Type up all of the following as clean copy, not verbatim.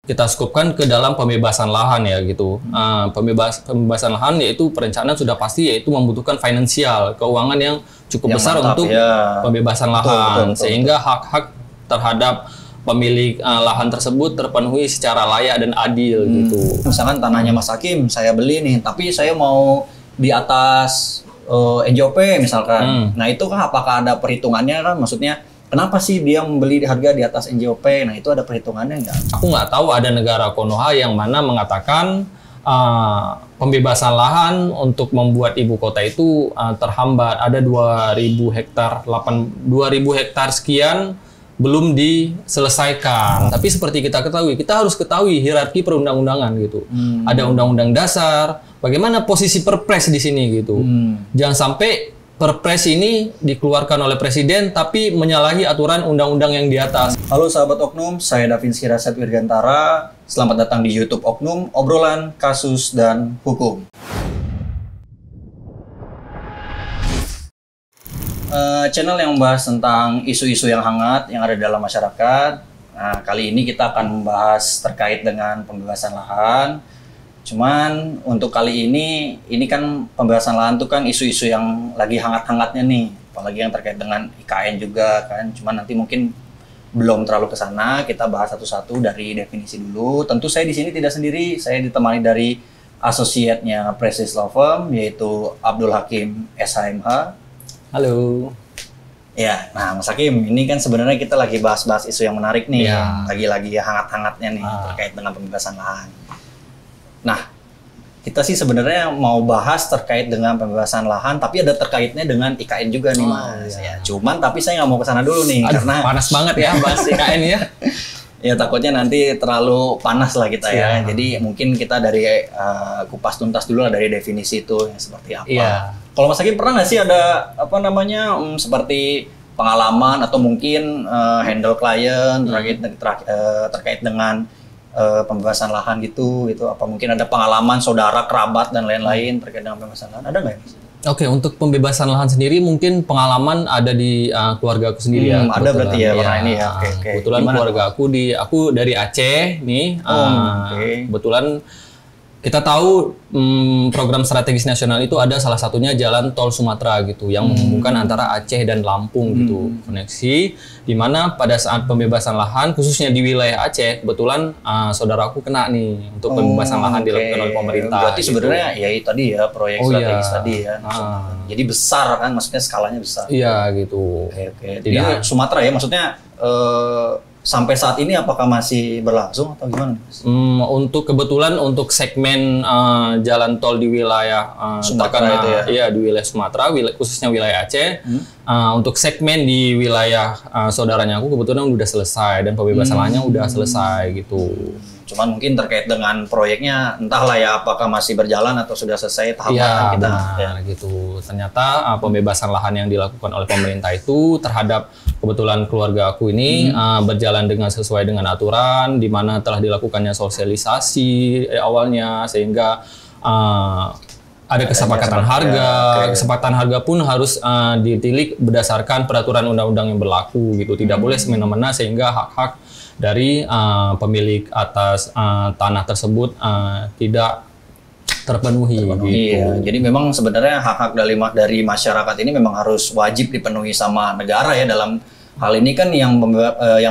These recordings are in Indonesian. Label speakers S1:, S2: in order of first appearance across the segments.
S1: kita skupkan ke dalam pembebasan lahan ya gitu. Pembebasan lahan yaitu perencanaan sudah pasti yaitu membutuhkan finansial, keuangan yang cukup besar
S2: mantap,
S1: untuk pembebasan lahan, sehingga hak-hak terhadap pemilik lahan tersebut terpenuhi secara layak dan adil gitu.
S2: Misalkan tanahnya Mas Hakim saya beli nih, tapi saya mau di atas NJOP misalkan. Nah itu kan apakah ada perhitungannya kan? Maksudnya kenapa sih dia membeli harga di atas NJOP? Nah itu ada perhitungannya nggak?
S1: Aku nggak tahu ada negara Konoha yang mana mengatakan pembebasan lahan untuk membuat ibu kota itu terhambat. Ada 2.000 hektar, 2.000 hektar sekian belum diselesaikan. Tapi seperti kita ketahui, kita harus ketahui hierarki perundang-undangan gitu. Ada undang-undang dasar, bagaimana posisi Perpres di sini gitu. Jangan sampai Perpres ini dikeluarkan oleh Presiden tapi menyalahi aturan undang-undang yang di atas.
S2: Halo sahabat Oknum, saya Davinski Rasyad Wirgantara. Selamat datang di YouTube Oknum, obrolan, kasus, dan hukum. Channel yang membahas tentang isu-isu yang hangat yang ada dalam masyarakat. Nah, kali ini kita akan membahas terkait dengan pembebasan lahan. Cuman untuk kali ini kan pembebasan lahan itu kan isu-isu yang lagi hangat-hangatnya nih, apalagi yang terkait dengan IKN juga kan. Cuman nanti mungkin belum terlalu ke sana, kita bahas satu-satu dari definisi dulu. Tentu saya di sini tidak sendiri, saya ditemani dari asosiatnya Prestige Law Firm yaitu Abdul Hakim SHMH.
S1: Halo.
S2: Ya, nah Mas Hakim, ini kan sebenarnya kita lagi bahas-bahas isu yang menarik nih,
S1: ya.
S2: Lagi-lagi hangat-hangatnya nih terkait dengan pembebasan lahan. Nah, kita sih sebenarnya mau bahas terkait dengan pembebasan lahan, tapi ada terkaitnya dengan IKN juga nih, Mas. Ya, cuman tapi saya nggak mau ke sana dulu nih, karena
S1: panas banget ya bahas IKN ya.
S2: Ya takutnya nanti terlalu panas lah kita ya. Jadi mungkin kita dari kupas tuntas dulu lah dari definisi itu yang seperti apa. Kalau Mas Hakim pernah nggak sih ada apa namanya seperti pengalaman atau mungkin handle klien terkait dengan pembebasan lahan gitu apa mungkin ada pengalaman saudara kerabat dan lain-lain terkait dengan pembebasan lahan, ada nggak ya Mas?
S1: Oke, untuk pembebasan lahan sendiri mungkin pengalaman ada di keluarga aku sendiri ya.
S2: Ada berarti ya pernah ini ya.
S1: Kebetulan keluarga aku dari Aceh nih. Kebetulan kita tahu program strategis nasional itu ada salah satunya jalan tol Sumatera gitu yang menghubungkan antara Aceh dan Lampung gitu, koneksi di mana pada saat pembebasan lahan khususnya di wilayah Aceh kebetulan saudaraku kena nih untuk pembebasan lahan dilakukan oleh pemerintah.
S2: Berarti
S1: gitu.
S2: sebenarnya ya itu tadi ya proyek strategis tadi ya. Jadi besar kan, maksudnya skalanya besar.
S1: Iya gitu.
S2: Tidak Sumatera ya, maksudnya sampai saat ini apakah masih berlangsung atau gimana?
S1: Untuk kebetulan untuk segmen jalan tol di wilayah
S2: Sumatera itu ya?
S1: Iya di wilayah Sumatera, khususnya wilayah Aceh. Untuk segmen di wilayah saudaranya aku kebetulan udah selesai dan pembebasan lahannya udah selesai gitu.
S2: Cuman mungkin terkait dengan proyeknya entahlah ya apakah masih berjalan atau sudah selesai tahapan kita.
S1: Gitu. Ternyata pembebasan lahan yang dilakukan oleh pemerintah itu terhadap kebetulan keluarga aku ini berjalan dengan sesuai dengan aturan, di mana telah dilakukannya sosialisasi awalnya sehingga ada kesepakatan harga. Kesepakatan harga pun harus ditilik berdasarkan peraturan undang-undang yang berlaku gitu. Tidak boleh semena-mena sehingga hak-hak dari pemilik atas tanah tersebut tidak terpenuhi. Gitu.
S2: Iya, jadi memang sebenarnya hak-hak dari masyarakat ini memang harus wajib dipenuhi sama negara ya. Dalam hal ini kan yang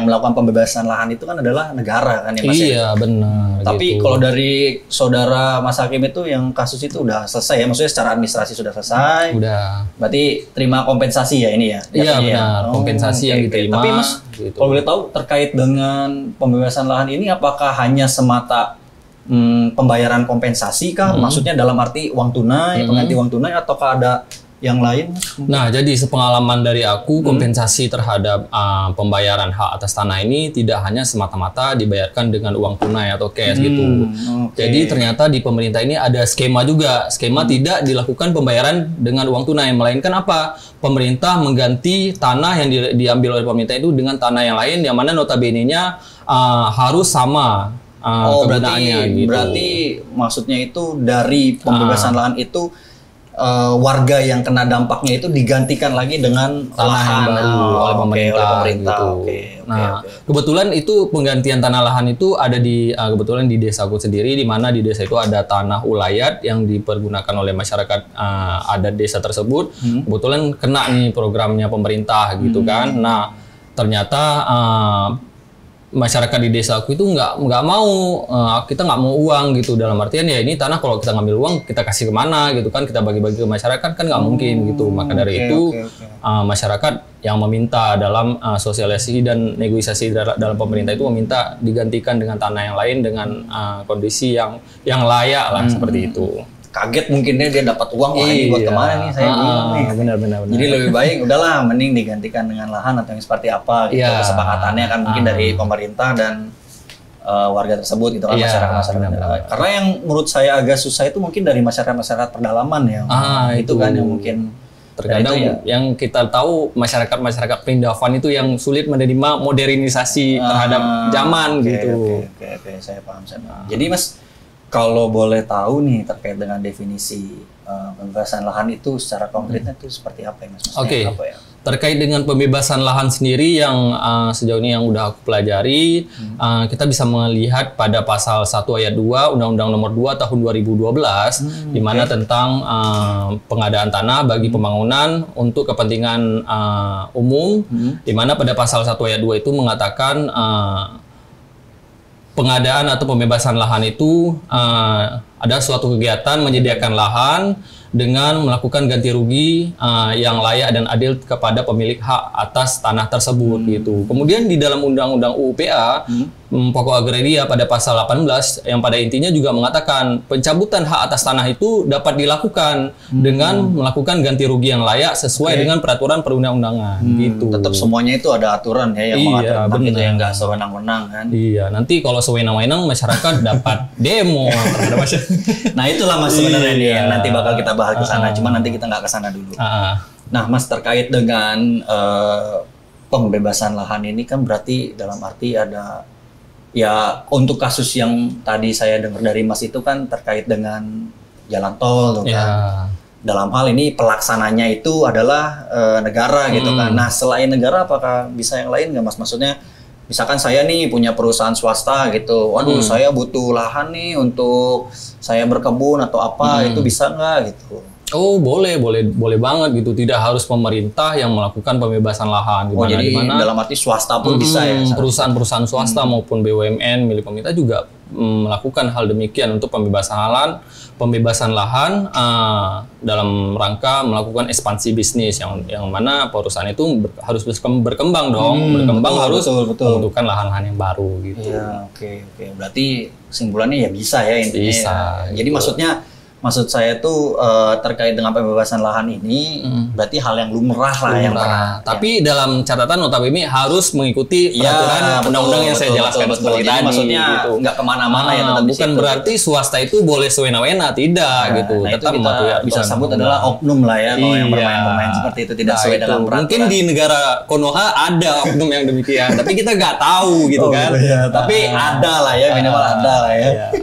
S2: melakukan pembebasan lahan itu kan adalah negara kan ya Mas.
S1: Iya, benar.
S2: Tapi kalau dari saudara Mas Hakim itu yang kasus itu udah selesai ya, maksudnya secara administrasi sudah selesai.
S1: Udah.
S2: Berarti terima kompensasi ya ini ya?
S1: Iya benar, kompensasi yang diterima.
S2: Tapi Mas, kalau boleh tahu terkait dengan pembebasan lahan ini apakah hanya semata pembayaran kompensasi kah? Maksudnya dalam arti uang tunai, pengganti uang tunai, ataukah ada yang lain?
S1: Nah, jadi sepengalaman dari aku, kompensasi terhadap pembayaran hak atas tanah ini tidak hanya semata-mata dibayarkan dengan uang tunai atau cash gitu. Jadi ternyata di pemerintah ini ada skema juga. Skema tidak dilakukan pembayaran dengan uang tunai, melainkan apa? Pemerintah mengganti tanah yang diambil oleh pemerintah itu dengan tanah yang lain, yang mana notabene-nya harus sama kegunaannya.
S2: Berarti maksudnya itu dari pembebasan lahan itu warga yang kena dampaknya itu digantikan lagi dengan
S1: tanah yang baru oleh pemerintah, gitu. Nah, kebetulan itu penggantian tanah lahan itu ada di kebetulan di desaku sendiri, di mana di desa itu ada tanah ulayat yang dipergunakan oleh masyarakat adat desa tersebut. Kebetulan kena nih programnya pemerintah gitu kan. Nah, ternyata masyarakat di desaku itu nggak mau, kita nggak mau uang gitu, dalam artian ya ini tanah kalau kita ngambil uang kita kasih kemana gitu kan, kita bagi-bagi ke masyarakat kan nggak mungkin gitu. Maka dari itu masyarakat yang meminta dalam sosialisasi dan negosiasi dalam pemerintah itu meminta digantikan dengan tanah yang lain dengan kondisi yang layak lah, seperti itu.
S2: Kaget mungkinnya dia dapat uang, wah ini buat kemana nih, saya bingung nih.
S1: Benar.
S2: Jadi lebih baik udahlah mending digantikan dengan lahan atau yang seperti apa gitu. Kesepakatannya kan mungkin dari pemerintah dan warga tersebut gitu kan, masyarakat. Karena yang menurut saya agak susah itu mungkin dari masyarakat pedalaman ya. Itu kan yang mungkin
S1: terkadang yang kita tahu masyarakat Perindavan itu yang sulit menerima modernisasi terhadap zaman gitu.
S2: Oke, saya paham. Jadi Mas, kalau boleh tahu nih terkait dengan definisi pembebasan lahan itu secara konkretnya itu seperti apa ya Mas?
S1: Oke. Terkait dengan pembebasan lahan sendiri yang sejauh ini yang udah aku pelajari, kita bisa melihat pada pasal 1 ayat 2 Undang-Undang Nomor 2 Tahun 2012 di mana tentang pengadaan tanah bagi pembangunan untuk kepentingan umum, di mana pada pasal 1 ayat 2 itu mengatakan pengadaan atau pembebasan lahan itu ada suatu kegiatan menyediakan lahan dengan melakukan ganti rugi yang layak dan adil kepada pemilik hak atas tanah tersebut gitu. Kemudian di dalam Undang-Undang UPA Pokok Agraria pada pasal 18 yang pada intinya juga mengatakan pencabutan hak atas tanah itu dapat dilakukan dengan melakukan ganti rugi yang layak sesuai dengan peraturan perundang-undangan gitu.
S2: Tetap semuanya itu ada aturan ya yang mengatur tentang itu, yang nggak sewenang-wenang kan.
S1: Iya, nanti kalau sewenang-wenang masyarakat dapat demo terhadap masyarakat.
S2: Nah, itulah Mas sebenarnya nih yang nanti bakal kita bahas ke sana, cuma nanti kita nggak ke sana dulu. Nah, Mas, terkait dengan pembebasan lahan ini kan berarti dalam arti ada ya, untuk kasus yang tadi saya dengar dari Mas itu kan terkait dengan jalan tol tuh kan. Dalam hal ini pelaksananya itu adalah negara gitu kan. Nah, selain negara apakah bisa yang lain nggak Mas? Maksudnya misalkan saya nih punya perusahaan swasta gitu, waduh saya butuh lahan nih untuk saya berkebun atau apa, itu bisa nggak gitu?
S1: Oh, boleh banget gitu. Tidak harus pemerintah yang melakukan pembebasan lahan.
S2: Jadi dalam arti swasta pun bisa ya?
S1: Perusahaan-perusahaan swasta maupun BUMN milik pemerintah juga melakukan hal demikian untuk pembebasan lahan dalam rangka melakukan ekspansi bisnis yang mana perusahaan itu harus berkembang dong, harus membutuhkan lahan-lahan yang baru gitu.
S2: Ya, oke. Berarti kesimpulannya ya bisa ya intinya.
S1: Bisa.
S2: Ya. Jadi maksud saya tuh terkait dengan pembebasan lahan ini berarti hal yang lumrah lah yang pernah.
S1: Tapi dalam catatan notabene harus mengikuti peraturan undang-undang yang saya jelaskan seperti tadi.
S2: Maksudnya
S1: gitu.
S2: Nggak kemana-mana ya, tetap
S1: bukan berarti swasta itu boleh sewena-wena, tidak gitu.
S2: Nah,
S1: tetap
S2: itu kita bisa sebut adalah oknum lah ya, kalau yang bermain-main seperti itu tidak sesuai dengan peraturan.
S1: Mungkin di negara Konoha ada oknum yang demikian, tapi kita nggak tahu gitu kan.
S2: Tapi ada lah ya, minimal ada lah ya.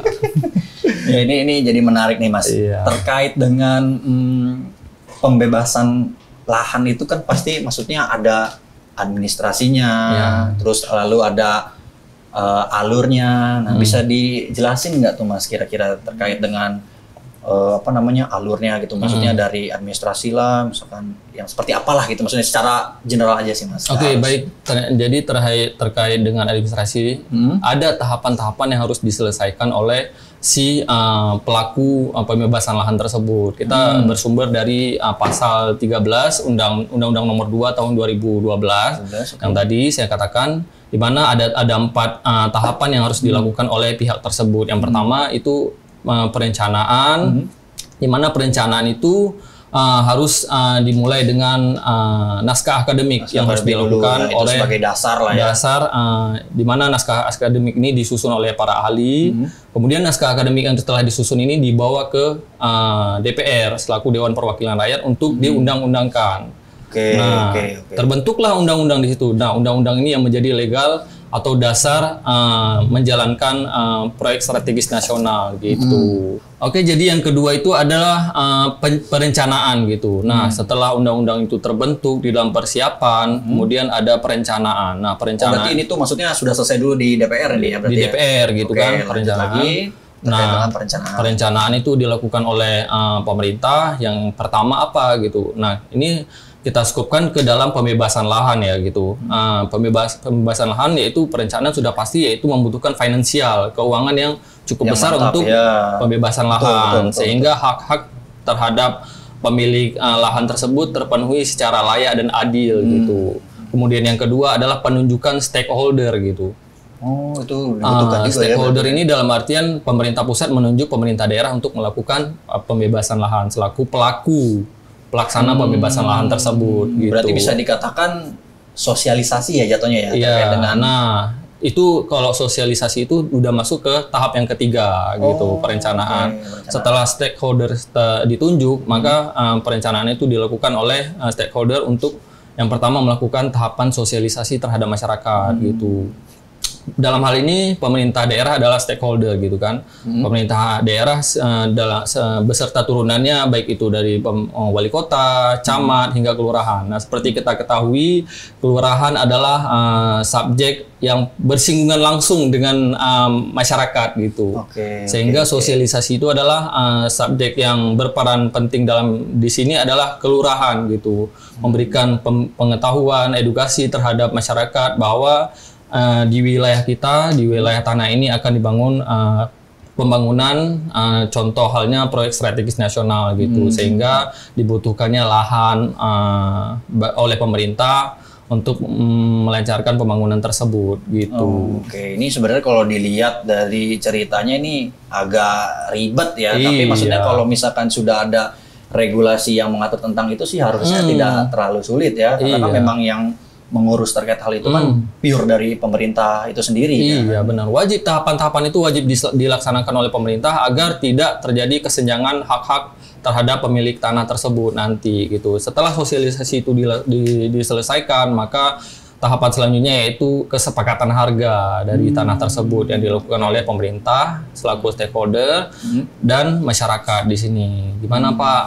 S2: Ya, ini jadi menarik nih Mas. Terkait dengan pembebasan lahan itu kan pasti maksudnya ada administrasinya, terus lalu ada alurnya. Nah, bisa dijelasin nggak tuh Mas kira-kira terkait dengan alurnya gitu, maksudnya dari administrasi lah, misalkan yang seperti apalah gitu, maksudnya secara general aja sih Mas.
S1: Oke, baik. Jadi terkait dengan administrasi, ada tahapan-tahapan yang harus diselesaikan oleh si pelaku pembebasan lahan tersebut. Kita bersumber dari pasal 13 Undang-Undang Nomor 2 Tahun 2012 yang tadi saya katakan, di mana ada 4 tahapan yang harus dilakukan oleh pihak tersebut. Yang pertama itu perencanaan, di mana perencanaan itu harus dimulai dengan naskah akademik yang harus dilakukan oleh
S2: sebagai dasar lah ya.
S1: Di mana naskah akademik ini disusun oleh para ahli. Kemudian naskah akademik yang setelah disusun ini dibawa ke DPR selaku Dewan Perwakilan Rakyat untuk diundang-undangkan. Terbentuklah undang-undang di situ. Nah, undang-undang ini yang menjadi legal atau dasar menjalankan proyek strategis nasional gitu. Oke, jadi yang kedua itu adalah perencanaan gitu. Nah, setelah undang-undang itu terbentuk di dalam persiapan, kemudian ada perencanaan. Nah, perencanaan
S2: berarti ini tuh maksudnya sudah selesai dulu di DPR ini ya berarti.
S1: Di DPR gitu kan, perencanaan. Nah, perencanaan itu dilakukan oleh pemerintah. Yang pertama apa gitu. Nah, ini kita skupkan ke dalam pembebasan lahan ya gitu. Pembebasan lahan yaitu perencanaan sudah pasti yaitu membutuhkan finansial, keuangan yang cukup besar untuk pembebasan lahan, sehingga hak-hak terhadap pemilik lahan tersebut terpenuhi secara layak dan adil gitu. Kemudian yang kedua adalah penunjukan stakeholder gitu.
S2: Oh, itu dibutuhkan juga
S1: stakeholder
S2: ya,
S1: ini dalam artian pemerintah pusat menunjuk pemerintah daerah untuk melakukan pembebasan lahan selaku pelaksana pembebasan lahan tersebut gitu.
S2: Berarti bisa dikatakan sosialisasi ya jatuhnya ya.
S1: Iya. Nah, itu kalau sosialisasi itu udah masuk ke tahap yang ketiga gitu, perencanaan. Setelah stakeholder ditunjuk, maka perencanaan itu dilakukan oleh stakeholder untuk yang pertama melakukan tahapan sosialisasi terhadap masyarakat gitu. Dalam hal ini pemerintah daerah adalah stakeholder gitu kan. Pemerintah daerah beserta turunannya baik itu dari wali kota, camat hingga kelurahan. Nah, seperti kita ketahui, kelurahan adalah subjek yang bersinggungan langsung dengan masyarakat gitu. Sehingga sosialisasi itu adalah subjek yang berperan penting di sini adalah kelurahan gitu. Memberikan pengetahuan, edukasi terhadap masyarakat bahwa di wilayah kita, di wilayah tanah ini akan dibangun pembangunan, contoh halnya proyek strategis nasional gitu, sehingga dibutuhkannya lahan oleh pemerintah untuk melancarkan pembangunan tersebut gitu.
S2: Oke, ini sebenarnya kalau dilihat dari ceritanya ini agak ribet ya, tapi maksudnya kalau misalkan sudah ada regulasi yang mengatur tentang itu sih harusnya tidak terlalu sulit ya, karena memang yang mengurus terkait hal itu kan pure dari pemerintah itu sendiri.
S1: Iya benar, wajib tahapan-tahapan itu wajib dilaksanakan oleh pemerintah agar tidak terjadi kesenjangan hak-hak terhadap pemilik tanah tersebut nanti gitu. Setelah sosialisasi itu diselesaikan, maka tahapan selanjutnya yaitu kesepakatan harga dari tanah tersebut yang dilakukan oleh pemerintah selaku stakeholder dan masyarakat di sini. Gimana Pak,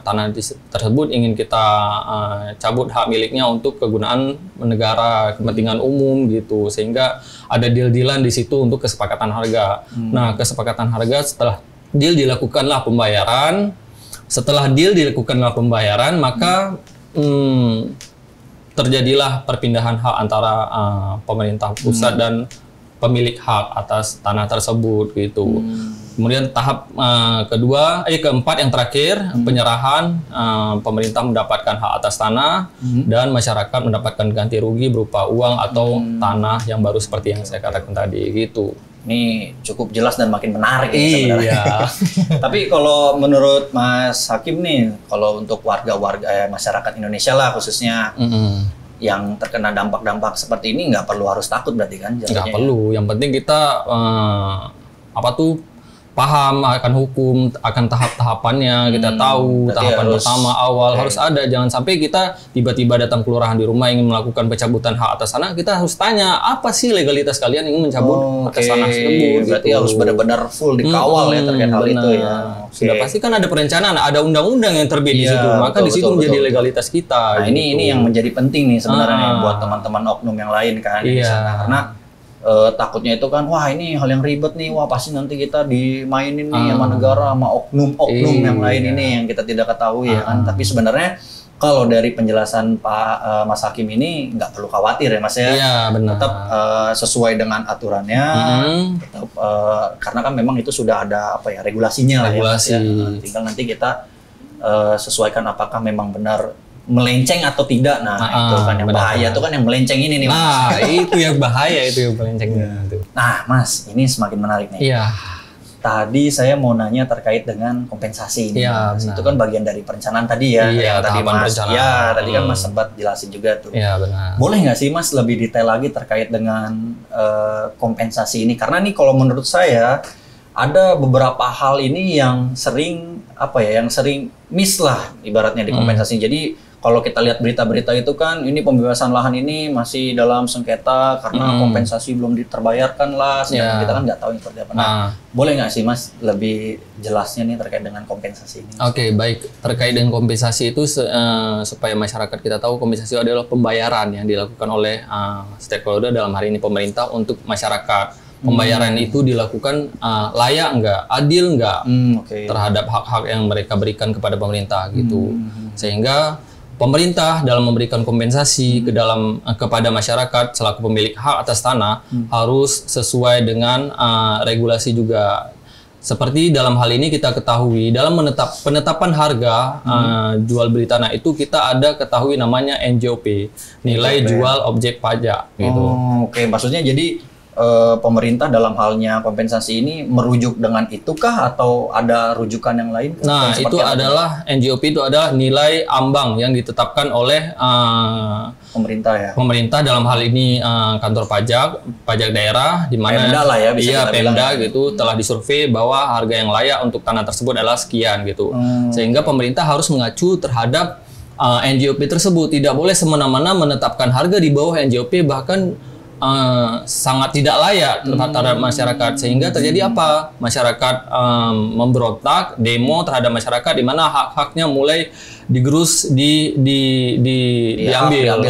S1: tanah tersebut ingin kita cabut hak miliknya untuk kegunaan negara, kepentingan umum gitu, sehingga ada deal-dealan di situ untuk kesepakatan harga. Nah, kesepakatan harga setelah deal dilakukanlah pembayaran. Setelah deal dilakukanlah pembayaran, maka terjadilah perpindahan hak antara pemerintah pusat dan pemilik hak atas tanah tersebut gitu. Kemudian tahap keempat yang terakhir, penyerahan, pemerintah mendapatkan hak atas tanah dan masyarakat mendapatkan ganti rugi berupa uang atau tanah yang baru seperti yang saya katakan tadi gitu.
S2: Ini cukup jelas dan makin menarik ya sebenarnya. Tapi kalau menurut Mas Hakim nih, kalau untuk warga-warga masyarakat Indonesia lah khususnya yang terkena dampak-dampak seperti ini nggak perlu harus takut berarti kan?
S1: Nggak perlu. Yang penting kita paham akan hukum, akan tahap-tahapannya, kita tahu tahapan pertama awal harus ada. Jangan sampai kita tiba-tiba datang kelurahan di rumah ingin melakukan pencabutan hak atas tanah, kita harus tanya apa sih legalitas kalian ingin mencabut atas tanah tersebut.
S2: Berarti harus benar-benar full dikawal ya terkait hal itu ya.
S1: Sudah pasti kan ada perencanaan, ada undang-undang yang terbit di situ, maka di situ menjadi legalitas kita.
S2: Nah, ini yang menjadi penting nih sebenarnya buat teman-teman oknum yang lain kan di sana, karena takutnya itu kan, wah ini hal yang ribet nih, wah pasti nanti kita dimainin nih sama negara, sama oknum-oknum yang lain ini yang kita tidak ketahui ya kan. Tapi sebenarnya kalau dari penjelasan Pak Mas Hakim ini nggak perlu khawatir ya Mas ya.
S1: Iya benar.
S2: Tetap sesuai dengan aturannya, tetap, karena kan memang itu sudah ada regulasinya lah ya Mas ya. Tinggal nanti kita sesuaikan apakah memang benar melenceng atau tidak. Nah, itu kan yang bahaya tuh kan yang melenceng ini nih Mas.
S1: Nah, itu yang bahaya itu yang melencengnya.
S2: Nah, Mas, ini semakin menarik nih.
S1: Iya.
S2: Tadi saya mau nanya terkait dengan kompensasi ini.
S1: Iya,
S2: Mas. Itu kan bagian dari perencanaan tadi ya.
S1: Iya,
S2: tadi Mas.
S1: perencanaan.
S2: Ya, tadi kan Mas sempat jelasin juga tuh.
S1: Iya, benar.
S2: Boleh nggak sih Mas lebih detail lagi terkait dengan kompensasi ini? Karena nih kalau menurut saya ada beberapa hal ini yang sering yang sering miss lah ibaratnya di kompensasi. Jadi kalau kita lihat berita-berita itu kan, ini pembebasan lahan ini masih dalam sengketa karena kompensasi belum terbayarkan lah. Sedangkan kita kan nggak tahu seperti apa. Nah, boleh nggak sih Mas lebih jelasnya nih terkait dengan kompensasi ini?
S1: Oke, baik. Terkait dengan kompensasi itu supaya masyarakat kita tahu, kompensasi adalah pembayaran yang dilakukan oleh stakeholder, dalam hari ini pemerintah, untuk masyarakat. Pembayaran itu dilakukan layak nggak, adil nggak terhadap hak-hak yang mereka berikan kepada pemerintah gitu. Sehingga pemerintah dalam memberikan kompensasi kepada masyarakat selaku pemilik hak atas tanah harus sesuai dengan regulasi juga. Seperti dalam hal ini kita ketahui dalam penetapan harga jual beli tanah itu kita ada ketahui namanya NJOP, nilai jual objek pajak gitu.
S2: Oke, maksudnya jadi pemerintah dalam halnya kompensasi ini merujuk dengan itukah atau ada rujukan yang lain?
S1: Nah, itu adalah NJOP itu adalah nilai ambang yang ditetapkan oleh
S2: pemerintah ya.
S1: Pemerintah dalam hal ini kantor pajak daerah di mana
S2: Pemda lah ya, bisa
S1: iya
S2: kita bilang
S1: Pemda
S2: ya.
S1: gitu telah disurvei bahwa harga yang layak untuk tanah tersebut adalah sekian gitu. Sehingga pemerintah harus mengacu terhadap NJOP tersebut, tidak boleh semena-mena menetapkan harga di bawah NJOP, bahkan sangat tidak layak terhadap masyarakat, sehingga terjadi apa? Masyarakat memberontak, demo terhadap masyarakat di mana hak-haknya mulai digerus, diambil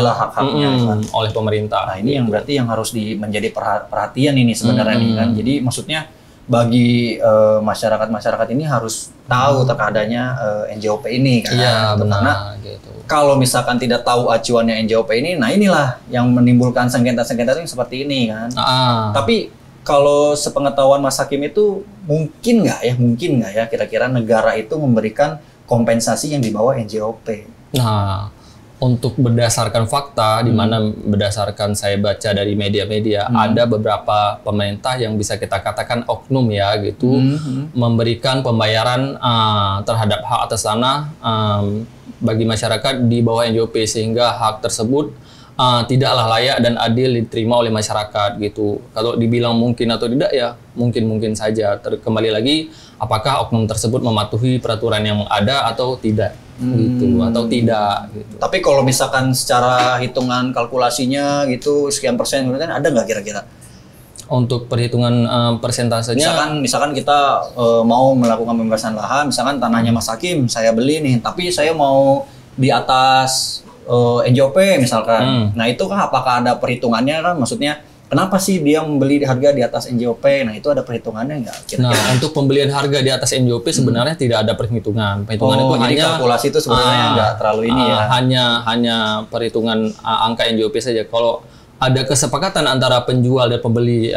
S2: hak-haknya
S1: oleh pemerintah.
S2: Nah, ini yang berarti yang harus menjadi perhatian ini sebenarnya nih kan. Jadi maksudnya bagi masyarakat ini harus tahu terkadanya NJOP ini kan.
S1: Iya, benar.
S2: Karena
S1: gitu.
S2: Kalau misalkan tidak tahu acuannya NJOP ini, nah inilah yang menimbulkan sengketa-sengketa yang seperti ini kan. Tapi kalau sepengetahuan Mas Hakim itu mungkin nggak ya kira-kira negara itu memberikan kompensasi yang di bawah NJOP?
S1: Nah, untuk berdasarkan fakta, di mana berdasarkan saya baca dari media-media, ada beberapa pemerintah yang bisa kita katakan oknum ya gitu, memberikan pembayaran terhadap hak atas tanah bagi masyarakat di bawah NJOP, sehingga hak tersebut tidaklah layak dan adil diterima oleh masyarakat gitu. Kalau dibilang mungkin atau tidak ya mungkin saja. Kembali lagi apakah oknum tersebut mematuhi peraturan yang ada atau tidak gitu, atau tidak gitu.
S2: Tapi kalau misalkan secara hitungan kalkulasinya gitu sekian persen kan ada nggak kira-kira?
S1: Untuk perhitungan persentasenya,
S2: misalkan kita mau melakukan pembebasan lahan, misalkan tanahnya Mas Hakim saya beli nih, tapi saya mau di atas NJOP misalkan. Nah, itu kan apakah ada perhitungannya kan? Maksudnya kenapa sih dia membeli harga di atas NJOP? Nah, itu ada perhitungannya nggak?
S1: Nah, untuk pembelian harga di atas NJOP sebenarnya tidak ada perhitungan. Perhitungan itu
S2: jadi
S1: hanya
S2: kalkulasi itu sebenarnya nggak terlalu ini ya.
S1: Hanya perhitungan angka NJOP saja. Kalau ada kesepakatan antara penjual dan pembeli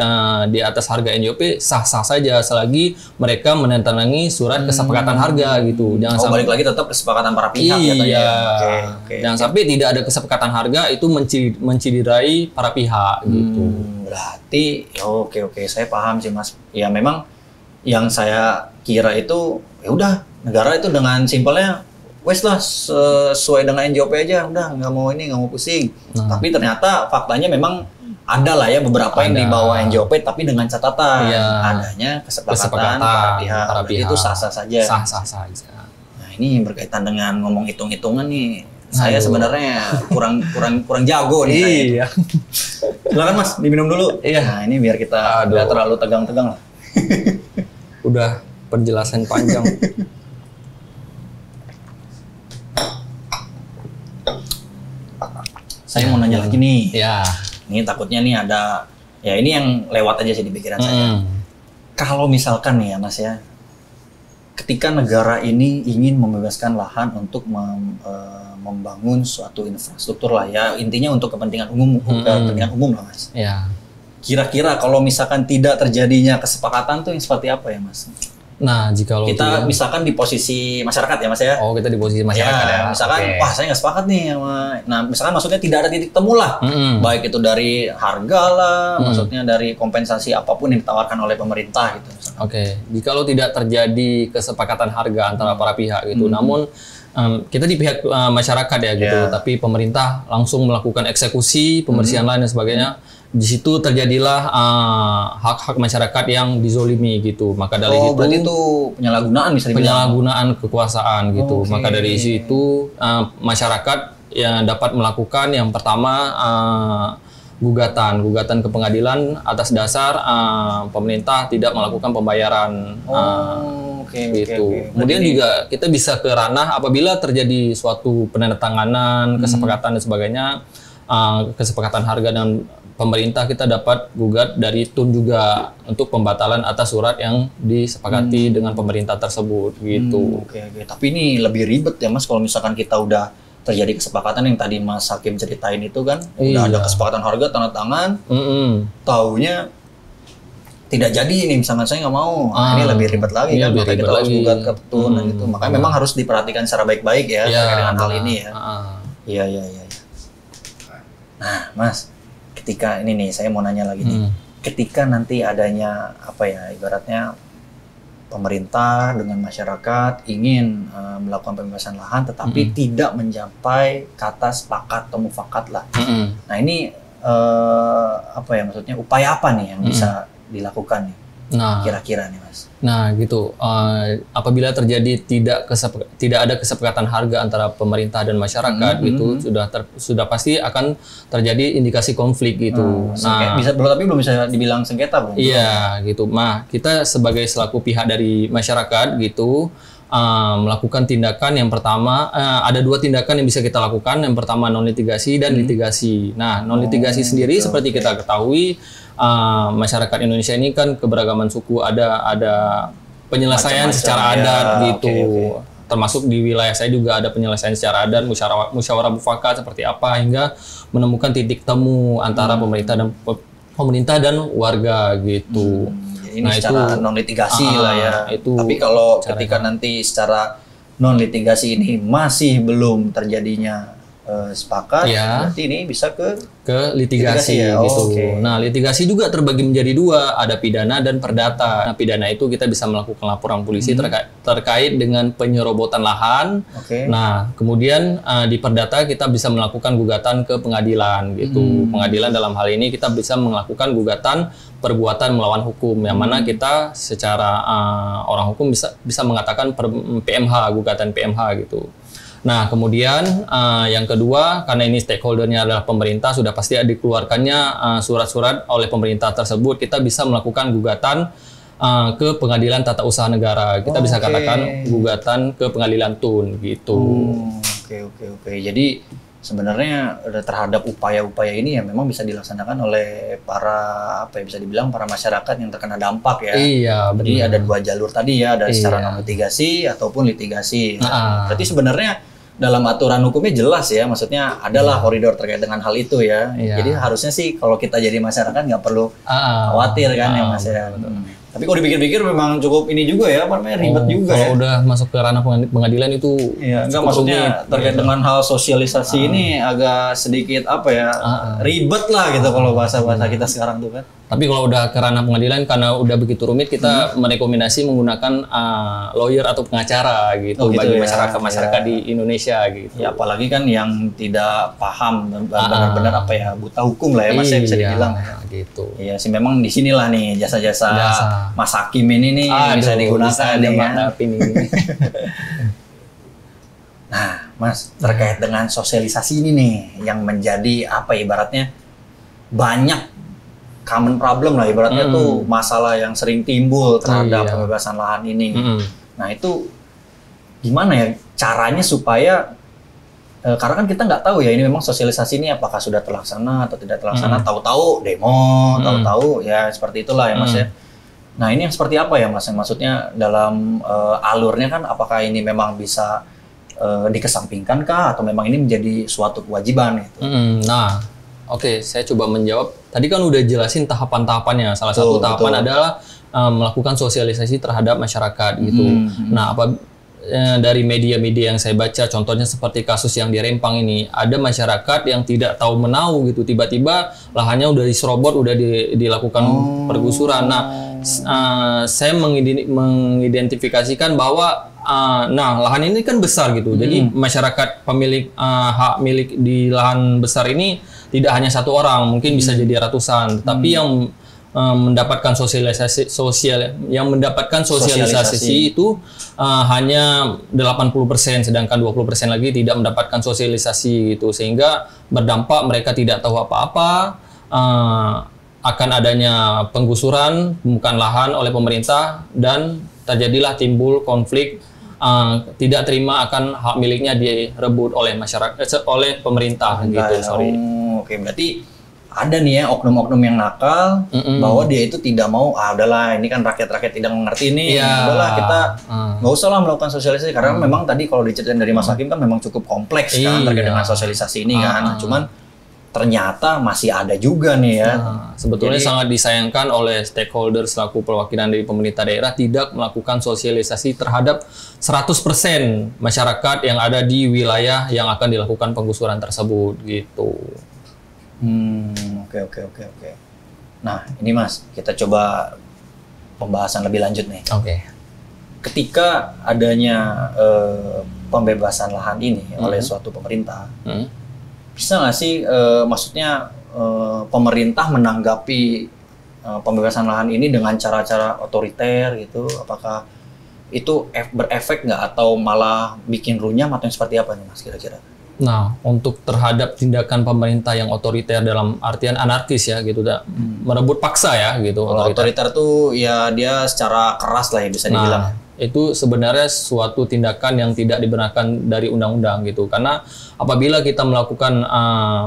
S1: di atas harga NJOP, sah-sah saja selagi mereka menandatangani surat kesepakatan harga gitu. Jangan sampai
S2: balik lagi tetap kesepakatan para pihak
S1: iya.
S2: Oke.
S1: Jangan sampai tidak ada kesepakatan harga itu menciderai para pihak gitu.
S2: Berarti oke saya paham sih Mas. Ya memang yang saya kira itu ya udah negara itu dengan simpelnya wes lah sesuai dengan NJOP aja, udah nggak mau pusing. Tapi ternyata faktanya memang ada lah ya beberapa yang di bawah NJOP, tapi dengan catatan adanya kesepakatan para pihak. Itu sah-sah saja.
S1: Sah-sah saja.
S2: Nah, ini berkaitan dengan ngomong hitung-hitungan nih. Saya sebenarnya kurang jago nih.
S1: Iya.
S2: Silakan Mas, diminum dulu.
S1: Iya.
S2: Nah, ini biar kita nggak terlalu tegang-tegang lah.
S1: Udah penjelasan panjang.
S2: Saya mau nanya lagi nih.
S1: Ya.
S2: Ini takutnya nih ada, ya ini yang lewat aja sih di pikiran saya. Kalau misalkan nih ya Mas ya, ketika negara ini ingin membebaskan lahan untuk membangun suatu infrastruktur lah ya, intinya untuk kepentingan umum, kepentingan umum lah Mas.
S1: Ya.
S2: Kira-kira kalau misalkan tidak terjadinya kesepakatan tuh yang seperti apa ya Mas?
S1: Nah, jika
S2: kita misalkan di posisi masyarakat ya Mas ya.
S1: Oh, kita di posisi masyarakat ya.
S2: Misalkan, wah saya nggak sepakat nih sama. Nah, misalkan maksudnya tidak ada titik temu lah. Baik itu dari harga lah, maksudnya dari kompensasi apapun yang ditawarkan oleh pemerintah gitu.
S1: Oke, jika tidak terjadi kesepakatan harga antara para pihak gitu, namun kita di pihak masyarakat ya gitu, tapi pemerintah langsung melakukan eksekusi, pembersihan lain dan sebagainya. di situ terjadilah hak-hak masyarakat yang dizolimi gitu. Maka dari itu
S2: berarti itu penyalahgunaan bisa dibilang.
S1: Penyalahgunaan kekuasaan gitu. Maka dari itu masyarakat yang dapat melakukan yang pertama gugatan ke pengadilan atas dasar pemerintah tidak melakukan pembayaran. Gitu. Kemudian juga kita bisa ke ranah apabila terjadi suatu penandatanganan, kesepakatan dan sebagainya, kesepakatan harga dan pemerintah, kita dapat gugat dari TUN juga untuk pembatalan atas surat yang disepakati dengan pemerintah tersebut gitu.
S2: Tapi ini lebih ribet ya Mas kalau misalkan kita udah terjadi kesepakatan yang tadi Mas Hakim ceritain itu kan, udah ada kesepakatan harga tanda tangan, taunya tidak jadi ini, misalkan saya nggak mau, ini lebih ribet lagi kan, makanya kita harus gugat ke TUN dan itu, makanya memang harus diperhatikan secara baik-baik ya terkait dengan hal ini ya. Iya. Nah, Mas, ketika ini nih saya mau nanya lagi nih, ketika nanti adanya apa ya, ibaratnya pemerintah dengan masyarakat ingin melakukan pembebasan lahan, tetapi tidak mencapai kata sepakat atau mufakat lah. Nah ini apa ya maksudnya, upaya apa nih yang bisa dilakukan nih, kira-kira nih Mas?
S1: Nah gitu, apabila terjadi tidak ada kesepakatan harga antara pemerintah dan masyarakat gitu, sudah pasti akan terjadi indikasi konflik gitu.
S2: Tapi belum bisa dibilang sengketa belum?
S1: Iya gitu. Nah kita sebagai selaku pihak dari masyarakat gitu, melakukan tindakan yang pertama, ada dua tindakan yang bisa kita lakukan. Yang pertama non litigasi dan litigasi. Nah non litigasi sendiri seperti kita ketahui, masyarakat Indonesia ini kan keberagaman suku, ada penyelesaian secara adat gitu. Termasuk di wilayah saya juga ada penyelesaian secara adat, musyawarah mufakat seperti apa, hingga menemukan titik temu antara pemerintah dan warga gitu.
S2: Ini secara non litigasi lah ya. Tapi kalau ketika nanti secara non litigasi ini masih belum terjadinya sepakat, berarti ini bisa ke
S1: litigasi ya? Gitu. Nah, litigasi juga terbagi menjadi dua, ada pidana dan perdata. Nah, pidana itu kita bisa melakukan laporan polisi terkait dengan penyerobotan lahan. Nah, kemudian di perdata kita bisa melakukan gugatan ke pengadilan gitu. Pengadilan dalam hal ini kita bisa melakukan gugatan perbuatan melawan hukum, yang mana kita secara orang hukum bisa mengatakan PMH, gugatan PMH gitu. Nah, kemudian yang kedua, karena ini stakeholdernya adalah pemerintah, sudah pasti dikeluarkannya surat-surat oleh pemerintah tersebut, kita bisa melakukan gugatan ke Pengadilan Tata Usaha Negara. Kita bisa katakan gugatan ke Pengadilan TUN gitu.
S2: Jadi sebenarnya terhadap upaya-upaya ini ya memang bisa dilaksanakan oleh para bisa dibilang para masyarakat yang terkena dampak ya.
S1: Iya, benar.
S2: Jadi ada dua jalur tadi ya, ada secara non litigasi ataupun litigasi. Berarti sebenarnya dalam aturan hukumnya jelas ya, maksudnya adalah koridor terkait dengan hal itu ya. Jadi harusnya sih kalau kita jadi masyarakat nggak perlu khawatir kan ya Mas ya. Tapi kalau dipikir-pikir memang cukup ini juga ya, ribet juga
S1: kalau
S2: ya.
S1: Udah masuk ke ranah pengadilan itu
S2: enggak, maksudnya terkait dengan hal sosialisasi ini agak sedikit ribet lah gitu kalau bahasa-bahasa kita sekarang tuh kan.
S1: Tapi kalau udah ke ranah pengadilan, karena udah begitu rumit, kita merekomendasi menggunakan lawyer atau pengacara gitu, bagi masyarakat di Indonesia gitu.
S2: Ya apalagi kan yang tidak paham benar-benar buta hukum lah ya Mas, ya bisa dibilang.
S1: Gitu.
S2: Iya sih, memang di sinilah nih jasa-jasa Mas Hakim ini nih bisa digunakan nih kan. Nah, Mas, terkait dengan sosialisasi ini nih yang menjadi ibaratnya banyak common problem lah ibaratnya tuh, masalah yang sering timbul terhadap pembebasan lahan ini. Nah, itu gimana ya caranya supaya karena kan kita nggak tahu ya ini memang sosialisasi ini apakah sudah terlaksana atau tidak terlaksana, tahu-tahu demo, tahu-tahu ya seperti itulah ya Mas ya. Nah, ini yang seperti apa ya Mas? Yang maksudnya dalam alurnya kan apakah ini memang bisa dikesampingkan kah atau memang ini menjadi suatu kewajiban gitu?
S1: Nah, oke, saya coba menjawab. Tadi kan udah jelasin tahapan-tahapannya. Salah satu tahapan adalah melakukan sosialisasi terhadap masyarakat gitu. Nah, dari media-media yang saya baca, contohnya seperti kasus yang di Rempang ini, ada masyarakat yang tidak tahu menau gitu, tiba-tiba lahannya udah diserobot, udah dilakukan pergusuran. Nah, saya mengidentifikasikan bahwa nah lahan ini kan besar gitu. Jadi masyarakat pemilik hak milik di lahan besar ini tidak hanya satu orang, mungkin bisa jadi ratusan. Tetapi yang mendapatkan sosialisasi itu hanya 80%, sedangkan 20% lagi tidak mendapatkan sosialisasi gitu, sehingga berdampak mereka tidak tahu apa-apa akan adanya penggusuran pembukaan lahan oleh pemerintah, dan terjadilah timbul konflik tidak terima akan hak miliknya direbut oleh masyarakat oleh pemerintah gitu.
S2: Oke, berarti ada nih ya oknum-oknum yang nakal bahwa dia itu tidak mau, udahlah ini kan rakyat-rakyat tidak mengerti nih, udahlah kita nggak usah lah melakukan sosialisasi, karena memang tadi kalau diceritain dari Mas Hakim kan memang cukup kompleks kan terkait dengan sosialisasi ini kan, cuman ternyata masih ada juga nih ya.
S1: Sebetulnya sangat disayangkan oleh stakeholder selaku perwakilan dari pemerintah daerah tidak melakukan sosialisasi terhadap 100% masyarakat yang ada di wilayah yang akan dilakukan penggusuran tersebut gitu.
S2: Oke. Nah, ini Mas, kita coba pembahasan lebih lanjut nih.
S1: Oke.
S2: Ketika adanya pembebasan lahan ini oleh suatu pemerintah, bisa nggak sih, maksudnya pemerintah menanggapi pembebasan lahan ini dengan cara-cara otoriter gitu? Apakah itu berefek nggak, atau malah bikin runyam, atau yang seperti apa nih Mas kira-kira?
S1: Nah, untuk terhadap tindakan pemerintah yang otoriter dalam artian anarkis ya gitu, merebut paksa ya gitu.
S2: Kalau otoriter tuh ya dia secara keras lah ya bisa dibilang.
S1: Itu sebenarnya suatu tindakan yang tidak dibenarkan dari undang-undang gitu, karena apabila kita melakukan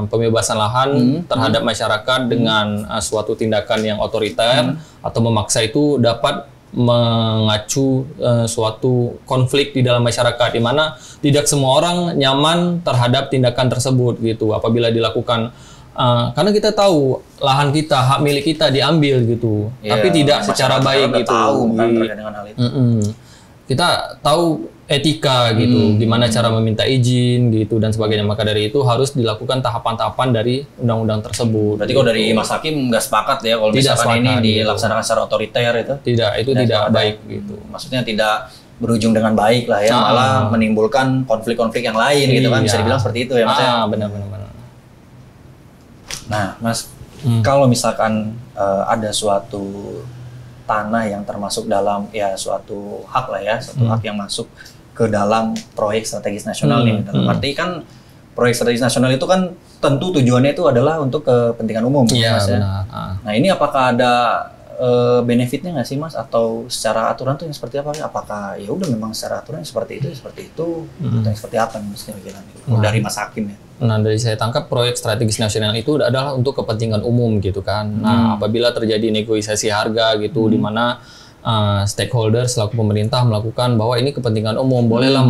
S1: pembebasan lahan terhadap masyarakat dengan suatu tindakan yang otoriter atau memaksa, itu dapat mengacu suatu konflik di dalam masyarakat, di mana tidak semua orang nyaman terhadap tindakan tersebut gitu apabila dilakukan. Karena kita tahu lahan kita, hak milik kita diambil gitu, tapi tidak secara baik gitu.
S2: Terkait dengan hal itu.
S1: Kita tahu etika gitu, gimana cara meminta izin gitu dan sebagainya. Maka dari itu harus dilakukan tahapan-tahapan dari undang-undang tersebut.
S2: Berarti kalau dari Mas Hakim nggak sepakat ya kalau misalkan ini dilaksanakan secara otoriter itu?
S1: Tidak, itu tidak baik gitu.
S2: Maksudnya tidak berujung dengan baik lah ya, malah menimbulkan konflik-konflik yang lain gitu kan, bisa dibilang seperti itu ya Mas ya?
S1: Benar-benar.
S2: Nah Mas, kalau misalkan ada suatu tanah yang termasuk dalam ya suatu hak lah ya, suatu hak yang masuk ke dalam proyek strategis nasional nih, dalam arti kan proyek strategis nasional itu kan tentu tujuannya itu adalah untuk kepentingan umum, Mas ya. Nah ini apakah ada benefitnya nggak sih Mas, atau secara aturan tuh yang seperti apa? Apakah ya udah memang secara aturan seperti itu atau yang seperti apa Mas kira-kira dari Mas Hakim ya?
S1: Nah, dari saya tangkap proyek strategis nasional itu adalah untuk kepentingan umum gitu kan. Nah, apabila terjadi negosiasi harga gitu, di mana stakeholder selaku pemerintah melakukan bahwa ini kepentingan umum, bolehlah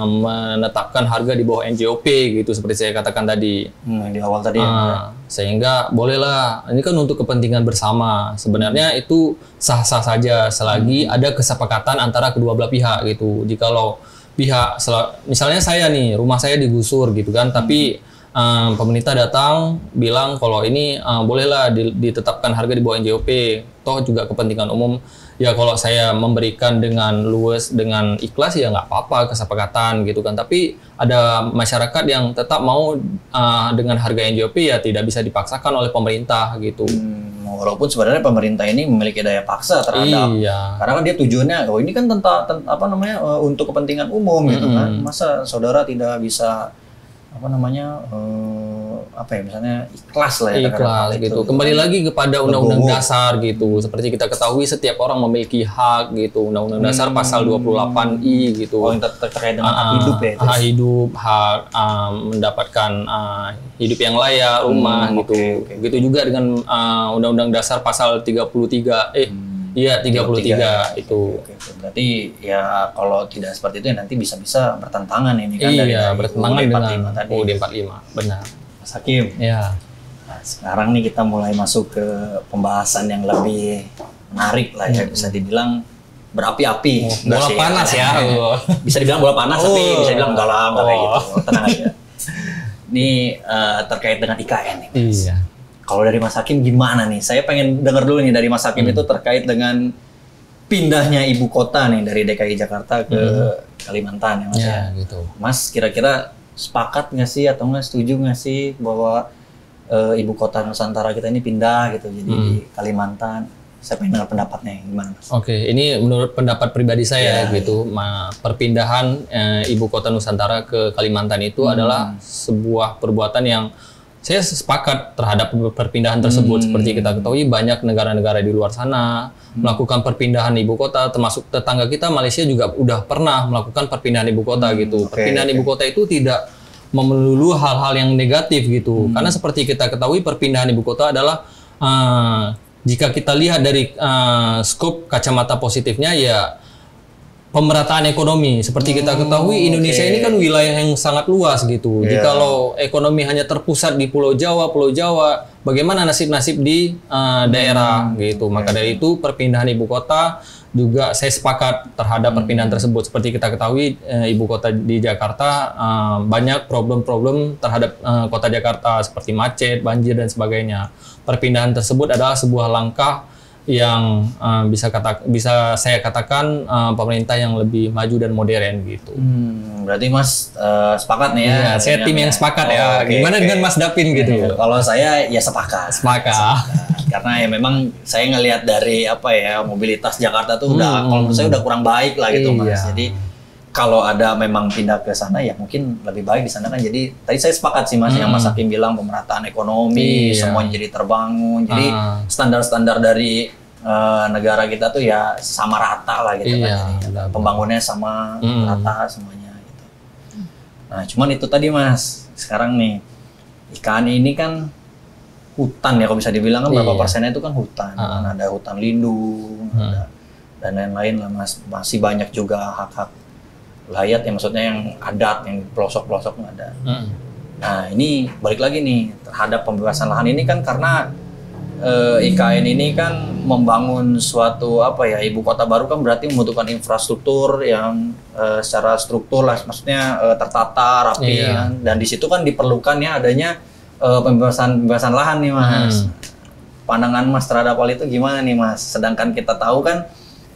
S1: menetapkan harga di bawah NJOP gitu, seperti saya katakan tadi.
S2: Di awal tadi
S1: sehingga bolehlah, ini kan untuk kepentingan bersama. Sebenarnya itu sah-sah saja selagi ada kesepakatan antara kedua belah pihak gitu. Jikalau pihak, misalnya saya nih, rumah saya digusur gitu kan, tapi pemerintah datang bilang kalau ini bolehlah ditetapkan harga di bawah NJOP, toh juga kepentingan umum. Ya kalau saya memberikan dengan luwes, dengan ikhlas ya nggak apa-apa, kesepakatan gitu kan. Tapi ada masyarakat yang tetap mau dengan harga NJOP, ya tidak bisa dipaksakan oleh pemerintah gitu.
S2: Walaupun sebenarnya pemerintah ini memiliki daya paksa terhadap, karena kan dia tujuannya, ini kan tentang untuk kepentingan umum gitu kan. Masa saudara tidak bisa misalnya ikhlas lah ya,
S1: ikhlas gitu. Kembali lagi kepada undang-undang dasar gitu. Seperti kita ketahui setiap orang memiliki hak gitu. Undang-undang dasar pasal 28I gitu.
S2: Yang terkait dengan hak hidup ya.
S1: Hak hidup, hak mendapatkan hidup yang layak, rumah gitu. Begitu juga dengan undang-undang dasar pasal 33 33 itu.
S2: Berarti ya kalau tidak seperti itu ya nanti bisa-bisa bertentangan ini kan dari
S1: bertentangan dengan UUD 45. Benar.
S2: Mas Hakim.
S1: Iya.
S2: Nah, sekarang nih kita mulai masuk ke pembahasan yang lebih menarik lah ya, bisa dibilang berapi-api.
S1: Bola panas ya.
S2: Bisa dibilang bola panas, tapi bisa dibilang enggak lah, kayak gitu. Tenang aja. Ini terkait dengan IKN nih, Mas. Kalau dari Mas Hakim gimana nih? Saya pengen dengar dulu nih dari Mas Hakim itu terkait dengan pindahnya ibu kota nih dari DKI Jakarta ke Kalimantan ya Mas ya.
S1: Gitu.
S2: Mas kira-kira sepakat nggak sih atau nggak setuju nggak sih bahwa ibu kota Nusantara kita ini pindah gitu jadi di Kalimantan? Saya pengen dengar pendapatnya gimana Mas?
S1: Oke, ini menurut pendapat pribadi saya gitu, perpindahan ibu kota Nusantara ke Kalimantan itu adalah sebuah perbuatan yang saya sepakat terhadap perpindahan tersebut. Seperti kita ketahui banyak negara-negara di luar sana melakukan perpindahan ibu kota, termasuk tetangga kita Malaysia juga udah pernah melakukan perpindahan ibu kota gitu. Perpindahan ibu kota itu tidak melulu hal-hal yang negatif gitu, karena seperti kita ketahui perpindahan ibu kota adalah jika kita lihat dari skop kacamata positifnya ya pemerataan ekonomi. Seperti kita ketahui Indonesia ini kan wilayah yang sangat luas gitu. Jikalau ekonomi hanya terpusat di Pulau Jawa, bagaimana nasib-nasib di daerah gitu. Maka dari itu perpindahan ibu kota juga saya sepakat terhadap perpindahan tersebut. Seperti kita ketahui ibu kota di Jakarta banyak problem-problem terhadap kota Jakarta seperti macet, banjir dan sebagainya. Perpindahan tersebut adalah sebuah langkah yang bisa saya katakan pemerintah yang lebih maju dan modern gitu.
S2: Berarti Mas sepakat nih ya?
S1: Iya, saya tim yang sepakat ya. Gimana dengan Mas Dapin gitu?
S2: Kalau saya ya sepakat. Karena ya memang saya ngelihat dari mobilitas Jakarta tuh udah kalau menurut saya udah kurang baik lah gitu Mas. Jadi kalau ada memang pindah ke sana ya mungkin lebih baik di sana kan. Jadi tadi saya sepakat sih Mas yang Mas Hakim bilang pemerataan ekonomi semuanya jadi terbangun. Jadi standar-standar dari negara kita tuh ya sama rata lah gitu kan. Pembangunannya sama rata semuanya gitu. Nah, cuman itu tadi Mas. Sekarang nih IKN ini kan hutan ya kalau bisa dibilang kan berapa persennya itu kan hutan. Ada hutan lindung, dan lain-lain lah Mas. Masih banyak juga hak-hak layat ya maksudnya yang adat yang pelosok-pelosok nggak ada. Nah ini balik lagi nih terhadap pembebasan lahan ini kan karena IKN ini kan membangun suatu ibu kota baru kan berarti membutuhkan infrastruktur yang secara struktur lah maksudnya tertata rapi kan? Dan di situ kan diperlukan ya adanya pembebasan lahan nih Mas. Pandangan Mas terhadap hal itu gimana nih Mas? Sedangkan kita tahu kan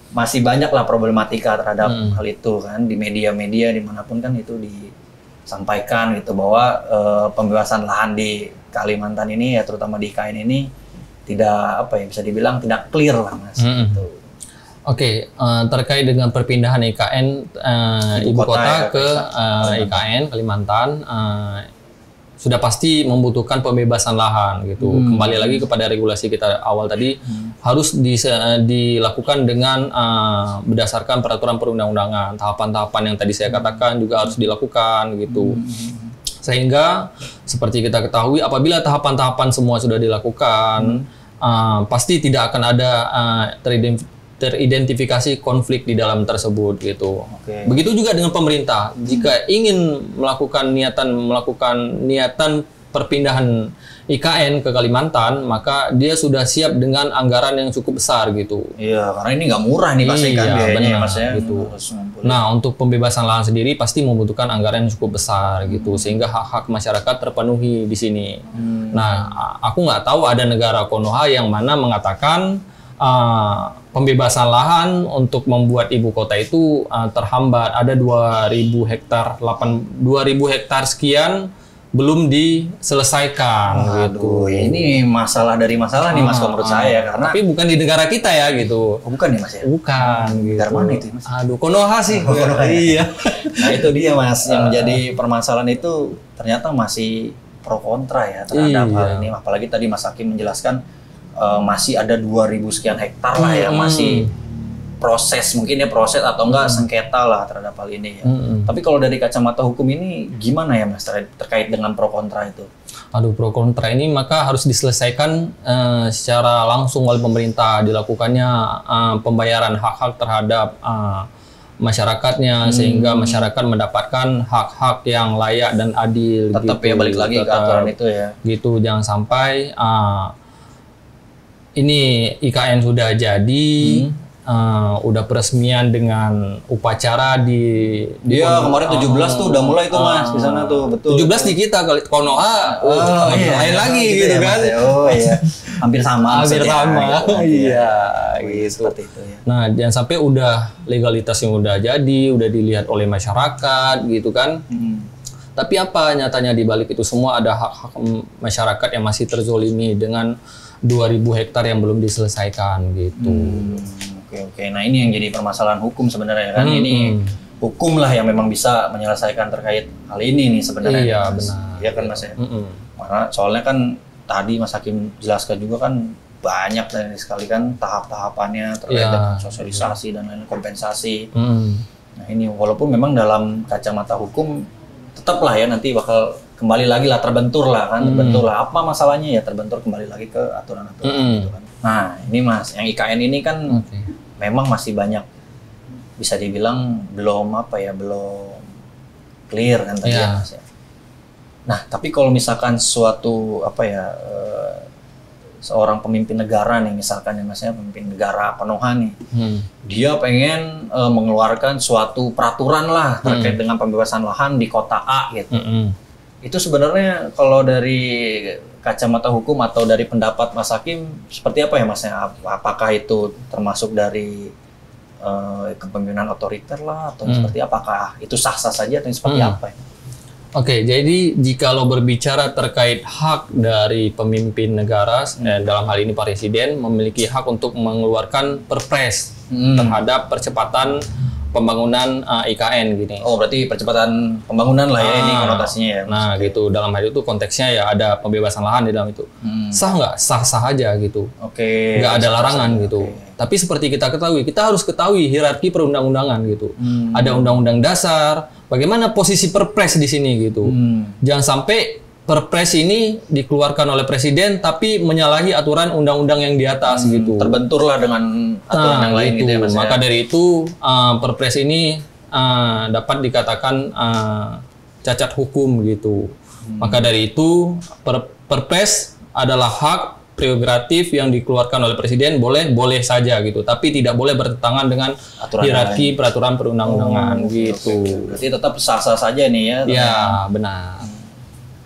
S2: masih banyak lah problematika terhadap hal itu kan di media-media dimanapun kan itu disampaikan gitu bahwa pembebasan lahan di Kalimantan ini ya terutama di IKN ini tidak bisa dibilang tidak clear lah Mas. Gitu.
S1: Oke, terkait dengan perpindahan IKN ibu kota ke IKN Kalimantan sudah pasti membutuhkan pembebasan lahan gitu. Kembali lagi kepada regulasi kita awal tadi harus dilakukan dengan berdasarkan peraturan perundang-undangan. Tahapan-tahapan yang tadi saya katakan juga harus dilakukan gitu. Sehingga seperti kita ketahui apabila tahapan-tahapan semua sudah dilakukan pasti tidak akan ada teridentifikasi konflik di dalam tersebut gitu. Begitu juga dengan pemerintah. Jika ingin melakukan niatan perpindahan IKN ke Kalimantan, maka dia sudah siap dengan anggaran yang cukup besar gitu.
S2: Iya, karena ini nggak murah nih pasti kan biayanya Mas ya.
S1: Gitu. Nah, untuk pembebasan lahan sendiri pasti membutuhkan anggaran yang cukup besar gitu, sehingga hak-hak masyarakat terpenuhi di sini. Nah, aku nggak tahu ada negara Konoha yang mana mengatakan pembebasan lahan untuk membuat ibu kota itu terhambat. Ada 2.000 hektar sekian belum diselesaikan gitu.
S2: Ini masalah dari masalah nih Mas menurut saya karena
S1: tapi bukan di negara kita ya gitu.
S2: Bukan ya Mas ya?
S1: Bukan gitu.
S2: Negara mana itu Mas?
S1: Konoha sih. Iya.
S2: Nah, itu dia Mas yang menjadi permasalahan itu ternyata masih pro kontra ya terhadap hal ini. Apalagi tadi Mas Hakim menjelaskan masih ada 2.000 sekian hektar lah ya masih proses atau enggak sengketa lah terhadap hal ini ya. Tapi kalau dari kacamata hukum ini gimana ya Mas terkait dengan pro kontra itu?
S1: Pro kontra ini maka harus diselesaikan secara langsung oleh pemerintah, dilakukannya pembayaran hak-hak terhadap masyarakatnya sehingga masyarakat mendapatkan hak-hak yang layak dan adil.
S2: Tetap
S1: gitu.
S2: Ya balik lagi ke aturan itu ya.
S1: Gitu, jangan sampai ini IKN sudah jadi, udah peresmian dengan upacara di
S2: Iya, kemarin 17 tuh udah mulai tuh Mas di sana tuh, betul.
S1: 17 di kita kali Konoha lain lagi gitu
S2: ya,
S1: kan.
S2: Mas, ya. Oh iya. Hampir sama
S1: Hampir
S2: maksudnya,
S1: sama.
S2: gitu.
S1: Iya,
S2: gitu. Seperti itu ya.
S1: Nah, jangan sampai udah legalitas yang udah jadi, udah dilihat oleh masyarakat gitu kan. Tapi apa nyatanya di balik itu semua ada hak-hak masyarakat yang masih terzolimi dengan 2.000 hektar yang belum diselesaikan gitu.
S2: Oke. Nah, ini yang jadi permasalahan hukum sebenarnya kan. Ini hukum lah yang memang bisa menyelesaikan terkait hal ini nih sebenarnya.
S1: Iya,
S2: Mas.
S1: benar.
S2: Iya kan Mas ya. Karena soalnya kan tadi Mas Hakim jelaskan juga kan banyak sekali kan tahap-tahapannya terkait dengan sosialisasi dan lain kompensasi. Nah, ini walaupun memang dalam kacamata hukum tetaplah ya nanti bakal kembali lagi lah terbentur lah kan, terbentur lah apa masalahnya ya terbentur kembali lagi ke aturan-aturan gitu kan. Nah, ini Mas, yang IKN ini kan memang masih banyak bisa dibilang belum belum clear kan tadi ya Mas ya. Nah, tapi kalau misalkan suatu seorang pemimpin negara nih misalkan ya Mas ya, pemimpin negara Konoha nih, dia pengen mengeluarkan suatu peraturan lah terkait dengan pembebasan lahan di kota A gitu. Itu sebenarnya kalau dari kacamata hukum atau dari pendapat Mas Hakim seperti apa ya Mas? Apakah itu termasuk dari kepemimpinan otoriter lah atau seperti apakah itu sah-sah saja atau seperti apa ya?
S1: Oke, jadi jika lo berbicara terkait hak dari pemimpin negara, dalam hal ini Presiden memiliki hak untuk mengeluarkan perpres terhadap percepatan pembangunan IKN gini.
S2: Oh, berarti percepatan pembangunan lah ya ini konotasinya ya.
S1: Nah, gitu. Dalam hal itu konteksnya ya ada pembebasan lahan di dalam itu. Sah nggak? Sah-sah aja gitu.
S2: Oke.
S1: Nggak ada larangan gitu. Tapi seperti kita ketahui, kita harus ketahui hierarki perundang-undangan gitu. Ada undang-undang dasar. Bagaimana posisi perpres di sini gitu. Jangan sampai perpres ini dikeluarkan oleh presiden tapi menyalahi aturan undang-undang yang di atas gitu.
S2: Terbenturlah dengan aturan yang lain gitu ya Mas.
S1: Maka dari itu perpres ini dapat dikatakan cacat hukum gitu. Maka dari itu perpres adalah hak prerogatif yang dikeluarkan oleh presiden, boleh saja gitu, tapi tidak boleh bertentangan dengan aturan hierarki peraturan perundang-undangan gitu.
S2: Berarti tetap sah-sah saja nih ya.
S1: Ya, benar.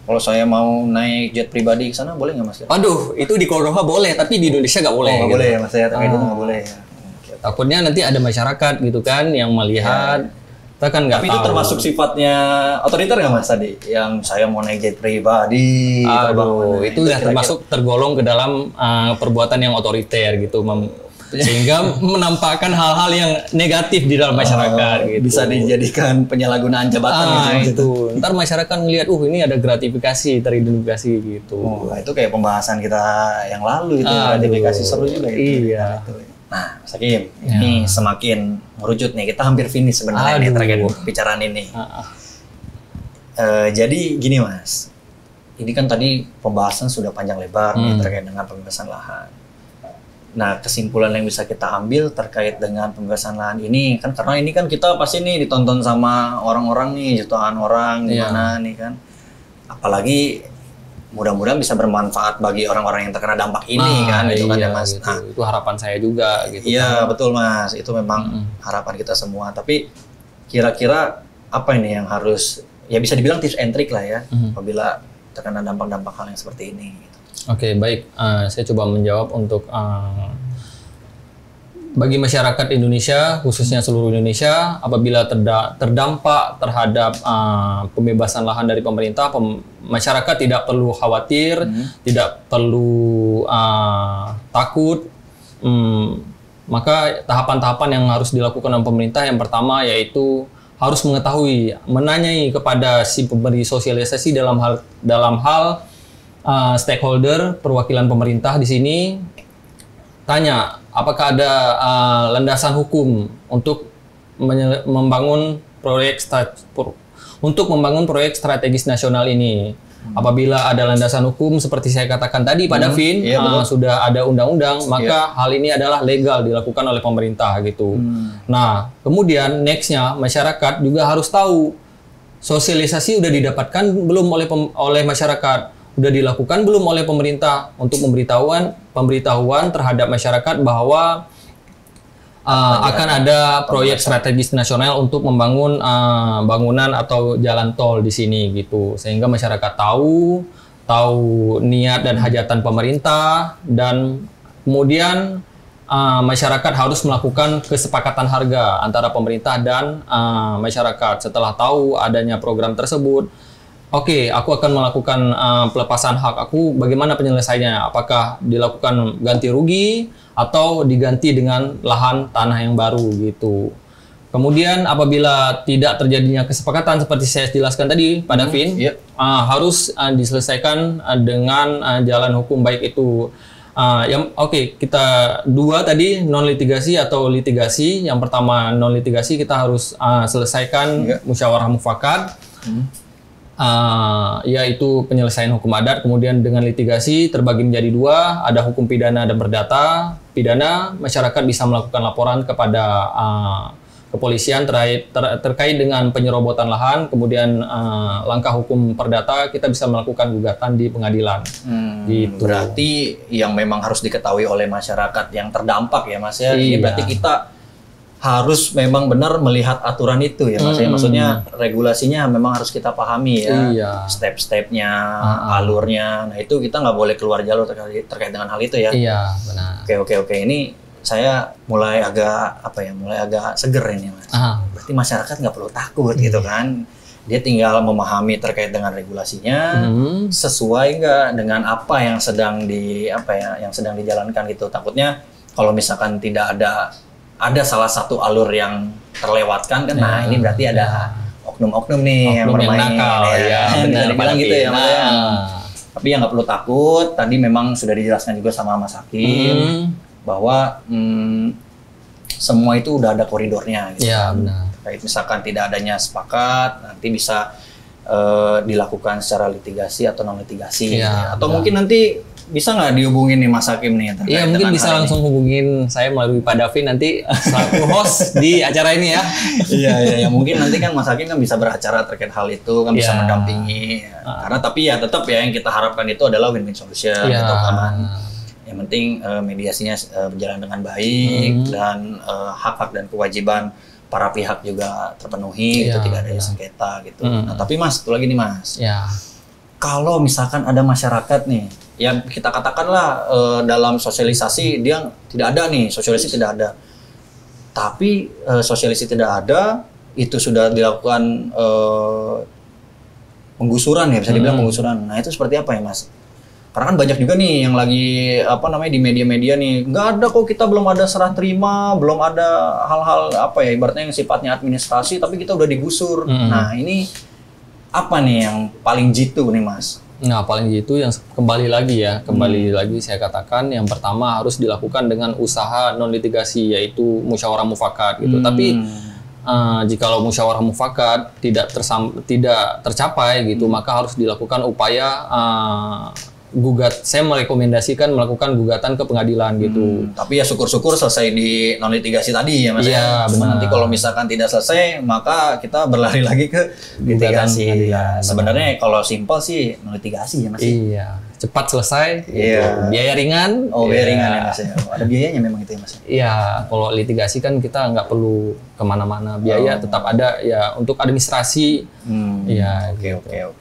S2: Kalau saya mau naik jet pribadi ke sana boleh nggak Mas?
S1: Aduh, itu di Konoha boleh, tapi di Indonesia nggak boleh.
S2: Oh, nggak
S1: gitu.
S2: boleh ya Mas ya, tapi itu nggak boleh ya.
S1: Takutnya nanti ada masyarakat gitu kan yang melihat. Kita kan nggak tahu.
S2: Tapi itu termasuk sifatnya otoriter nggak Mas tadi? Yang saya mau naik jet pribadi.
S1: Aduh, itu udah termasuk tergolong ke dalam perbuatan yang otoriter gitu. Sehingga menampakkan hal-hal yang negatif di dalam masyarakat gitu.
S2: Bisa dijadikan penyalahgunaan jabatan
S1: gitu. Ntar masyarakat ngelihat, ini ada gratifikasi, teridentifikasi gitu.
S2: Oh, itu kayak pembahasan kita yang lalu itu, gratifikasi seru juga itu.
S1: Iya.
S2: Nah, Mas Hakim, ini semakin merucut nih. Kita hampir finish sebenarnya nih terkait pembicaraan ini. Jadi gini Mas, ini kan tadi pembahasan sudah panjang lebar nih terkait dengan pembebasan lahan. Nah, kesimpulan yang bisa kita ambil terkait dengan pembebasan lahan ini kan karena ini kan kita pasti nih ditonton sama orang-orang nih, jutaan orang di mana nih kan. Apalagi mudah-mudahan bisa bermanfaat bagi orang-orang yang terkena dampak ini kan itu kan ya Mas.
S1: Gitu. Nah, itu harapan saya juga gitu.
S2: Iya, betul Mas. Itu memang harapan kita semua. Tapi kira-kira apa ini yang harus ya bisa dibilang tips and trick lah ya apabila terkena dampak-dampak hal yang seperti ini gitu.
S1: Oke, baik. Saya coba menjawab untuk bagi masyarakat Indonesia, khususnya seluruh Indonesia, apabila terdampak terhadap pembebasan lahan dari pemerintah, masyarakat tidak perlu khawatir, tidak perlu takut. Maka tahapan-tahapan yang harus dilakukan oleh pemerintah yang pertama yaitu harus mengetahui, menanyai kepada si pemberi sosialisasi dalam hal stakeholder perwakilan pemerintah di sini, tanya apakah ada landasan hukum untuk membangun proyek strategis nasional ini. Apabila ada landasan hukum seperti saya katakan tadi pada Vin, sudah ada undang-undang, maka hal ini adalah legal dilakukan oleh pemerintah gitu. Nah, kemudian nextnya masyarakat juga harus tahu sosialisasi udah didapatkan belum oleh masyarakat, udah dilakukan belum oleh pemerintah untuk pemberitahuan terhadap masyarakat bahwa akan ada proyek strategis nasional untuk membangun bangunan atau jalan tol di sini gitu, sehingga masyarakat tahu niat dan hajatan pemerintah, dan kemudian masyarakat harus melakukan kesepakatan harga antara pemerintah dan masyarakat. Setelah tahu adanya program tersebut, oke, aku akan melakukan pelepasan hak aku. Bagaimana penyelesaiannya? Apakah dilakukan ganti rugi atau diganti dengan lahan tanah yang baru gitu. Kemudian apabila tidak terjadinya kesepakatan seperti saya jelaskan tadi Pak Davin, harus diselesaikan dengan jalan hukum, baik itu kita dua tadi, non litigasi atau litigasi. Yang pertama non litigasi, kita harus selesaikan musyawarah mufakat, yaitu penyelesaian hukum adat. Kemudian dengan litigasi terbagi menjadi dua, ada hukum pidana dan perdata. Pidana, masyarakat bisa melakukan laporan kepada kepolisian terkait dengan penyerobotan lahan. Kemudian langkah hukum perdata, kita bisa melakukan gugatan di pengadilan. Gitu.
S2: Berarti yang memang harus diketahui oleh masyarakat yang terdampak ya Mas ya. Ini berarti kita harus memang benar melihat aturan itu ya Mas ya. Maksudnya regulasinya memang harus kita pahami ya. Step-stepnya, alurnya. Nah itu kita nggak boleh keluar jalur terkait dengan hal itu ya.
S1: Iya, benar.
S2: Oke. Ini saya mulai agak seger ini Mas. Berarti masyarakat nggak perlu takut gitu kan. Dia tinggal memahami terkait dengan regulasinya, sesuai nggak dengan apa yang sedang dijalankan gitu. Takutnya kalau misalkan tidak ada salah satu alur yang terlewatkan kan, nah ini berarti ada oknum-oknum nih yang bermain, bisa dibilang gitu ya Mas. Tapi yang nggak perlu takut, tadi memang sudah dijelaskan juga sama Mas Hakim bahwa semua itu udah ada koridornya gitu.
S1: Iya, benar.
S2: Kayak misalkan tidak adanya sepakat, nanti bisa dilakukan secara litigasi atau non litigasi, atau mungkin nanti bisa nggak dihubungin nih Mas Hakim nih?
S1: Iya, mungkin bisa langsung hubungin saya melalui Pak Davin nanti selaku host di acara ini ya.
S2: Iya, mungkin nanti kan Mas Hakim kan bisa beracara terkait hal itu, kan bisa mendampingi. Karena tapi ya tetap ya yang kita harapkan itu adalah win-win solution gitu kan. Yang penting mediasinya berjalan dengan baik dan hak-hak dan kewajiban para pihak juga terpenuhi, itu tidak ada sengketa gitu. Nah, tapi Mas, satu lagi nih Mas. Kalau misalkan ada masyarakat nih, yang kita katakanlah dalam sosialisasi dia tidak ada nih, sosialisasi tidak ada. Tapi sosialisasi tidak ada, itu sudah dilakukan penggusuran ya, bisa dibilang penggusuran. Nah, itu seperti apa ya Mas? Karena kan banyak juga nih yang lagi di media-media nih, nggak ada kok, kita belum ada serah terima, belum ada hal-hal ibaratnya yang sifatnya administrasi, tapi kita udah digusur. Nah ini apa nih yang paling jitu nih Mas?
S1: Nah paling jitu yang kembali lagi saya katakan, yang pertama harus dilakukan dengan usaha non litigasi, yaitu musyawarah mufakat gitu. Tapi jikalau musyawarah mufakat tidak tercapai gitu, maka harus dilakukan upaya saya merekomendasikan melakukan gugatan ke pengadilan gitu.
S2: Tapi ya syukur-syukur selesai di non litigasi tadi ya Mas.
S1: Iya,
S2: benar. Nanti kalau misalkan tidak selesai, maka kita berlari lagi ke litigasi. Sebenarnya kalau simpel sih non litigasi ya Mas.
S1: Iya, cepat selesai. Gitu. Biaya ringan.
S2: Biaya ringan ya Mas. Ada biayanya memang itu ya Mas.
S1: Iya, kalau litigasi kan kita nggak perlu kemana-mana, biaya tetap ada ya untuk administrasi. Iya,
S2: oke.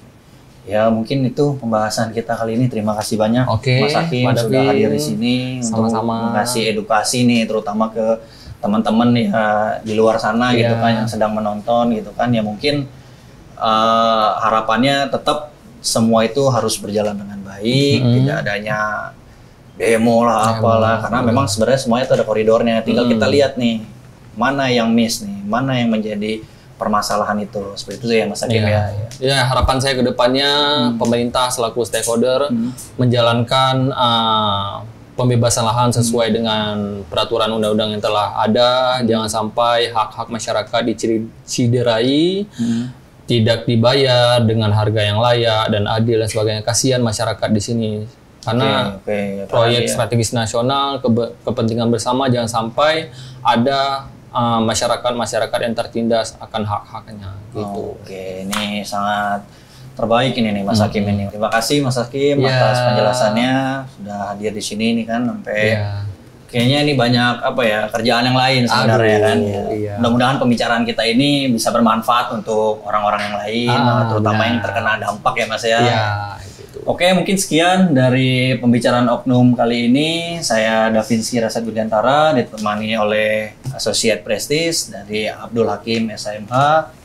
S2: Ya mungkin itu pembahasan kita kali ini. Terima kasih banyak Mas Hakim sudah hadir di sini untuk mengasih edukasi nih, terutama ke teman-teman ya di luar sana gitu kan yang sedang menonton gitu kan. Ya mungkin harapannya tetap semua itu harus berjalan dengan baik, tidak adanya demo lah apalah, karena memang sebenarnya semuanya itu ada koridornya. Tinggal kita lihat nih mana yang miss nih, mana yang menjadi permasalahan itu. Seperti itu ya Mas Hakim ya.
S1: Ya, harapan saya ke depannya pemerintah selaku stakeholder menjalankan pembebasan lahan sesuai dengan peraturan undang-undang yang telah ada. Jangan sampai hak-hak masyarakat diciderai, tidak dibayar dengan harga yang layak dan adil dan sebagainya. Kasihan masyarakat di sini. Karena proyek strategis nasional, kepentingan bersama, jangan sampai ada masyarakat yang tertindas akan hak-haknya gitu.
S2: Oke, ini sangat terbaik ini nih Mas Hakim ini. Terima kasih Mas Hakim atas penjelasannya, sudah hadir di sini nih kan sampai Kayaknya ini banyak apa ya kerjaan yang lain sebenarnya kan. Ya.
S1: Iya.
S2: Mudah-mudahan pembicaraan kita ini bisa bermanfaat untuk orang-orang yang lain, terutama yang terkena dampak ya Mas ya.
S1: Iya, gitu.
S2: Oke, mungkin sekian dari pembicaraan Oknum kali ini. Saya Davinski Rasad Budiantara, ditemani oleh Associate Prestige dari Abdul Hakim SMH.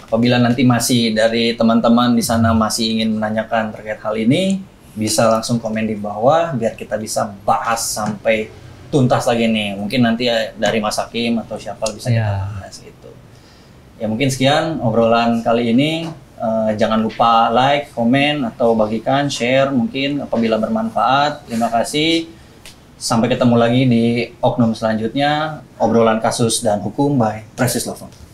S2: Apabila nanti masih dari teman-teman di sana masih ingin menanyakan terkait hal ini, bisa langsung komen di bawah biar kita bisa bahas sampai tuntas lagi nih. Mungkin nanti dari Mas Hakim atau siapa bisa kita bahas gitu. Ya mungkin sekian obrolan kali ini. Jangan lupa like, komen, atau bagikan, share mungkin apabila bermanfaat. Terima kasih. Sampai ketemu lagi di Oknum selanjutnya. Obrolan kasus dan hukum by Prestige Law Firm.